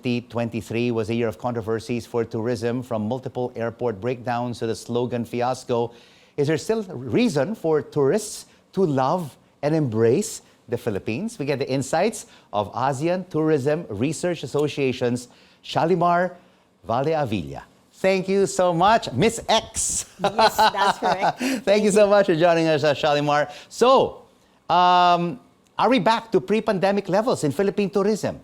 2023 was a year of controversies for tourism, from multiple airport breakdowns to the slogan fiasco. Is there still reason for tourists to love and embrace the Philippines? We get the insights of ASEAN Tourism Research Association's Xialeemar Valdeavilla. Thank you so much, Miss X. Yes, that's correct. Thank you so much for joining us, Xialeemar. So, are we back to pre-pandemic levels in Philippine tourism?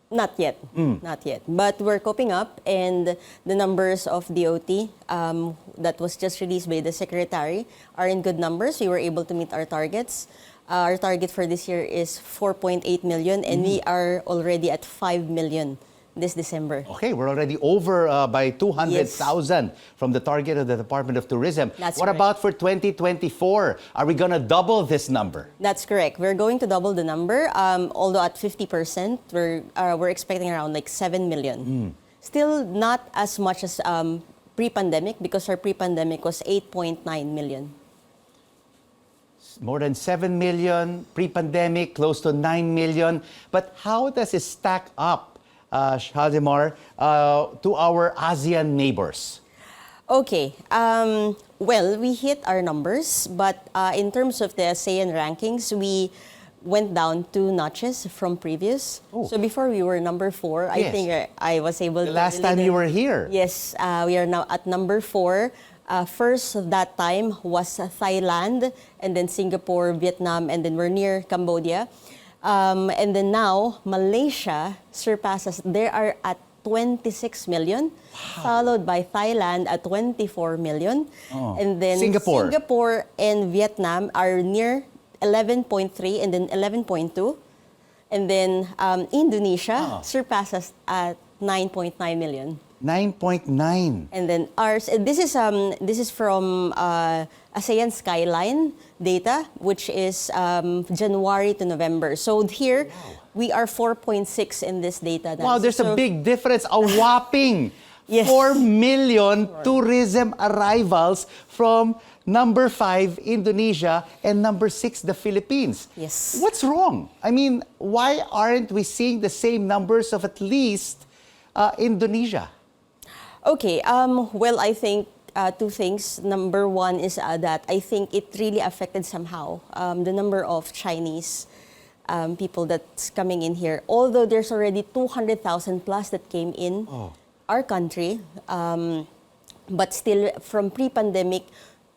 Not yet, not yet. But we're coping up, and the numbers of DOT that was just released by the Secretary are in good numbers. We were able to meet our targets. Our target for this year is 4.8 million, and we are already at 5 million this December. Okay, we're already over by 200,000 from the target of the Department of Tourism. That's what correct. about for 2024? Are we going to double this number? That's correct. We're going to double the number, although at 50%, we're expecting around like 7 million. Still not as much as pre-pandemic, because our pre-pandemic was 8.9 million. More than 7 million, pre-pandemic, close to 9 million. But how does it stack up, Xialeemar, to our ASEAN neighbors? Okay. Well, we hit our numbers, but in terms of the ASEAN rankings, we went down 2 notches from previous. Oh. So before we were number 4. I Yes. think I was able to... The last time you were here. Yes, we are now at number 4. First of that time was Thailand, and then Singapore, Vietnam, and then we're near Cambodia. And then now, Malaysia surpasses. They are at 26 million, followed by Thailand at 24 million. And then Singapore and Vietnam are near 11.3 and then 11.2. And then Indonesia surpasses at 9.9 million. 9.9. And then ours, this is from ASEAN Skyline data, which is January to November. So here, we are 4.6 in this data. Wow, there's a big difference, a whopping Yes. 4 million tourism arrivals from number 5, Indonesia, and number 6, the Philippines. Yes. What's wrong? I mean, why aren't we seeing the same numbers of at least Indonesia? Okay, well, I think 2 things. Number 1 is that I think it really affected somehow the number of Chinese people that's coming in here. Although there's already 200,000 plus that came in our country, but still from pre-pandemic,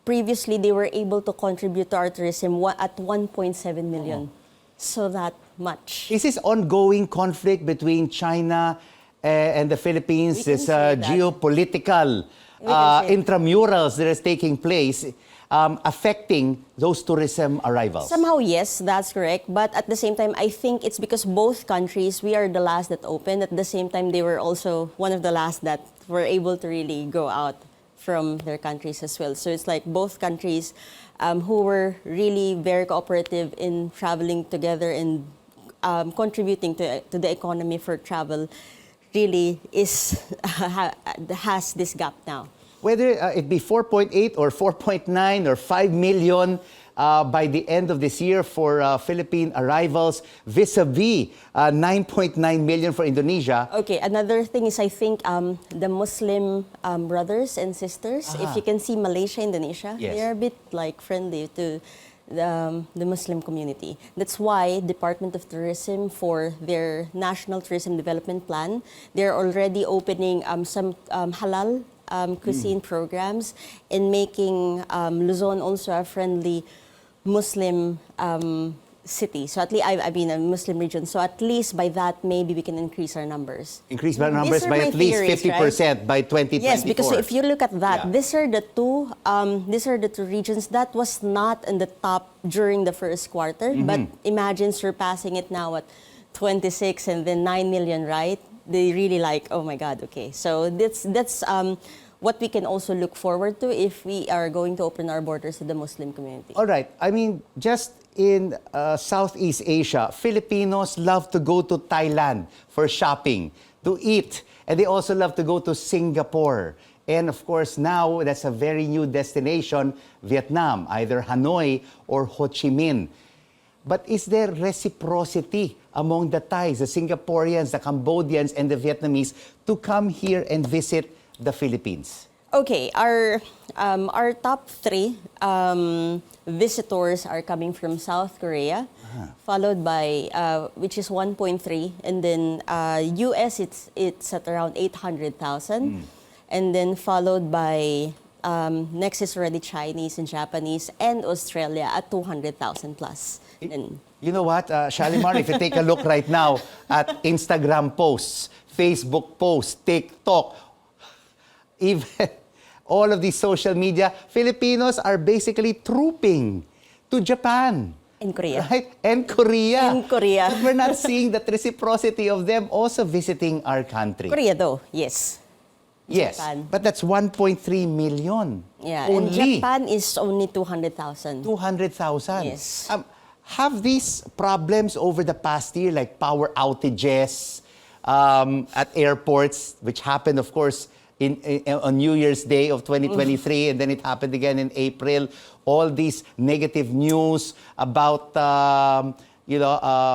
previously they were able to contribute to our tourism at 1.7 million. So that much. Is this ongoing conflict between China and the Philippines, this geopolitical intramurals that is taking place, affecting those tourism arrivals? Somehow, yes, that's correct. But at the same time, I think it's because both countries, we are the last that opened. At the same time, they were also one of the last that were able to really go out from their countries as well. So it's like both countries who were really very cooperative in traveling together and contributing to the economy for travel, really has this gap now. Whether it be 4.8 or 4.9 or 5 million by the end of this year for Philippine arrivals, vis-a-vis 9.9 million for Indonesia. Okay, another thing is I think the Muslim brothers and sisters, if you can see Malaysia, Indonesia, they're a bit like friendly to the Muslim community. That's why Department of Tourism, for their National Tourism Development Plan, they're already opening some halal cuisine programs and making Luzon also a friendly Muslim city. So at least, I mean, a Muslim region. So at least by that, maybe we can increase our numbers. Increase our numbers by at least 50% by 2024. Yes, because if you look at that, these are the two regions that was not in the top during the first quarter. But imagine surpassing it now at 26 and then 9 million, right? They really like, oh my God, okay. So that's what we can also look forward to if we are going to open our borders to the Muslim community. All right. I mean, just in Southeast Asia, Filipinos love to go to Thailand for shopping, to eat, and they also love to go to Singapore. And of course, now that's a very new destination, Vietnam, either Hanoi or Ho Chi Minh. But is there reciprocity among the Thais, the Singaporeans, the Cambodians, and the Vietnamese to come here and visit the Philippines? Okay, our top three visitors are coming from South Korea, followed by which is 1.3, and then US it's at around 800,000, and then followed by next is already Chinese and Japanese, and Australia at 200,000 plus. And You know what, Xialeemar, if you take a look right now at Instagram posts, Facebook posts, TikTok, even all of these social media, Filipinos are basically trooping to Japan. in Korea. Right? And Korea. In Korea. But we're not seeing that reciprocity of them also visiting our country. Korea though, yes. Yes, Japan. but that's 1.3 million. Yeah, only. and Japan is only 200,000. 200,000. Yes. Have these problems over the past year, like power outages at airports, which happened, of course, on New Year's Day of 2023, and then it happened again in April. All these negative news about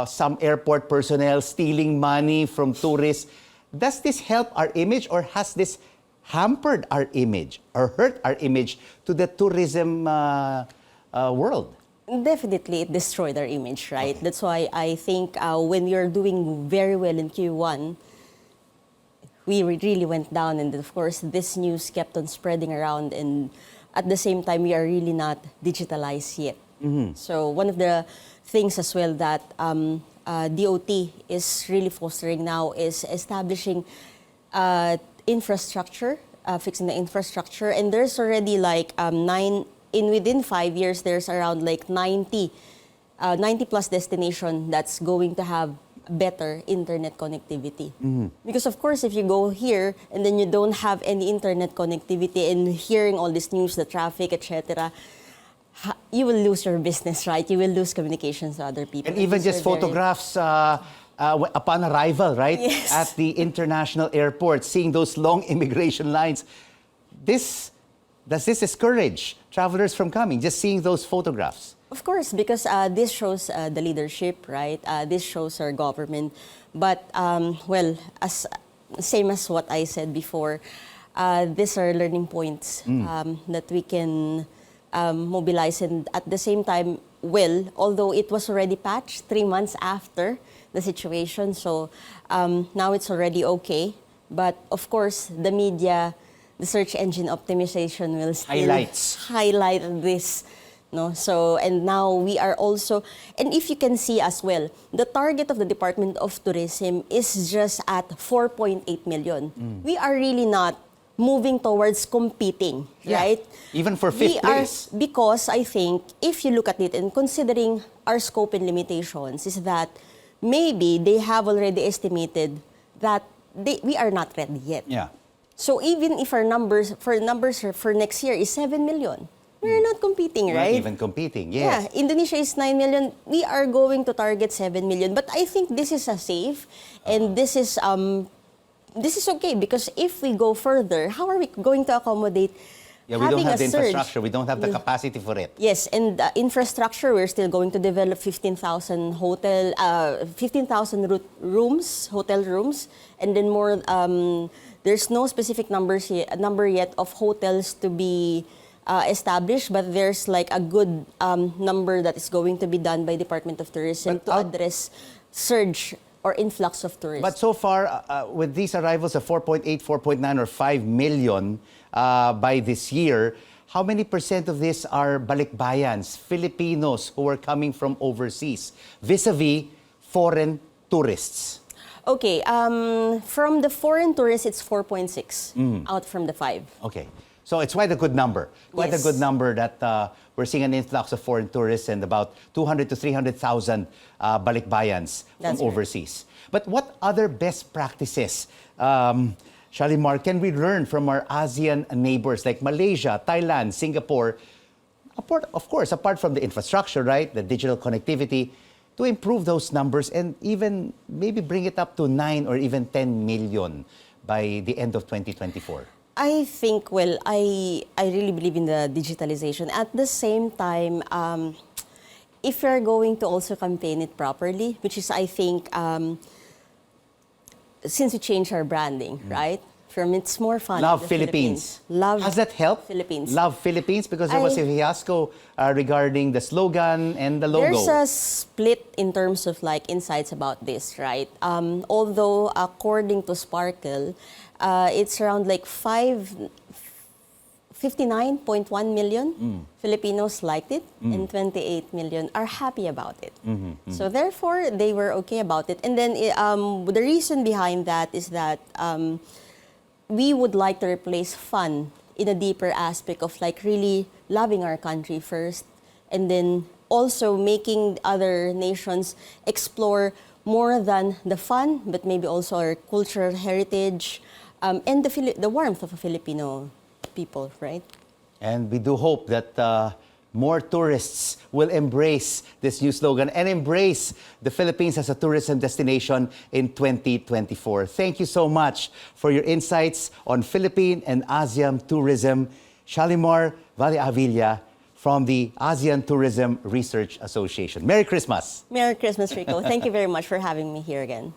some airport personnel stealing money from tourists. Does this help our image, or has this hampered our image or hurt our image to the tourism world? Definitely, it destroyed our image, right? That's why I think when you're doing very well in Q1, we really went down, and of course, this news kept on spreading around, and at the same time, we are really not digitalized yet. So one of the things as well that DOT is really fostering now is establishing infrastructure, fixing the infrastructure, and there's already like within 5 years, there's around like 90 plus destination that's going to have better internet connectivity. Because of course, if you go here and then you don't have any internet connectivity and hearing all this news, the traffic, etc., you will lose your business, right? You will lose communications to other people. And even just photographs upon arrival, right? Yes. At the international airport, seeing those long immigration lines. Does this discourage travelers from coming, just seeing those photographs? Of course, because this shows the leadership, right? This shows our government. But, same as what I said before, these are learning points that we can mobilize. And at the same time, although it was already patched 3 months after the situation, so now it's already okay. But of course, the media, the search engine optimization will still highlight this. No? So, and now we are also, and if you can see as well, the target of the Department of Tourism is just at 4.8 million. We are really not moving towards competing, right? Even for fifth place. Because I think, if you look at it and considering our scope and limitations, is that maybe they have already estimated that we are not ready yet. Yeah. So even if our numbers for next year is 7 million, we're not competing, right? Not even competing, yes. Yeah, Indonesia is 9 million. We are going to target 7 million. But I think this is a safe, and this is okay, because if we go further, how are we going to accommodate we don't have the surge? infrastructure. We don't have the capacity for it. Yes, and infrastructure, we're still going to develop 15,000 rooms, hotel rooms, and then more. There's no specific number yet of hotels to be established, but there's like a good number that is going to be done by Department of Tourism to address surge or influx of tourists. But so far, with these arrivals of 4.8, 4.9, or 5 million by this year, how many percent of this are balikbayans, Filipinos who are coming from overseas, vis-a-vis foreign tourists? Okay, from the foreign tourists, it's 4.6 out from the 5. Okay. So it's quite a good number. Quite a good number that we're seeing an influx of foreign tourists and about 200 to 300,000 balikbayans from overseas. But what other best practices, Xialeemar, can we learn from our ASEAN neighbors like Malaysia, Thailand, Singapore, of course, apart from the infrastructure, right, the digital connectivity, to improve those numbers and even maybe bring it up to 9 or even 10 million by the end of 2024? I think, I really believe in the digitalization. At the same time, if you're going to also campaign it properly, which is, I think, since we changed our branding, right? From it's more fun. Love Philippines. Love Has that helped? Philippines. Love Philippines, because there was a fiasco regarding the slogan and the logo. There's a split in terms of like insights about this, right? Although according to Sparkle, it's around like 59.1 million Filipinos liked it, and 28 million are happy about it. So therefore, they were okay about it. And then the reason behind that is that we would like to replace fun in a deeper aspect of like really loving our country first, and then also making other nations explore more than the fun, but maybe also our cultural heritage, and the warmth of a Filipino people, right? And we do hope that more tourists will embrace this new slogan and embrace the Philippines as a tourism destination in 2024. Thank you so much for your insights on Philippine and ASEAN tourism. Xialeemar Valdeavilla from the ASEAN Tourism Research Association. Merry Christmas. Merry Christmas, Rico. Thank you very much for having me here again.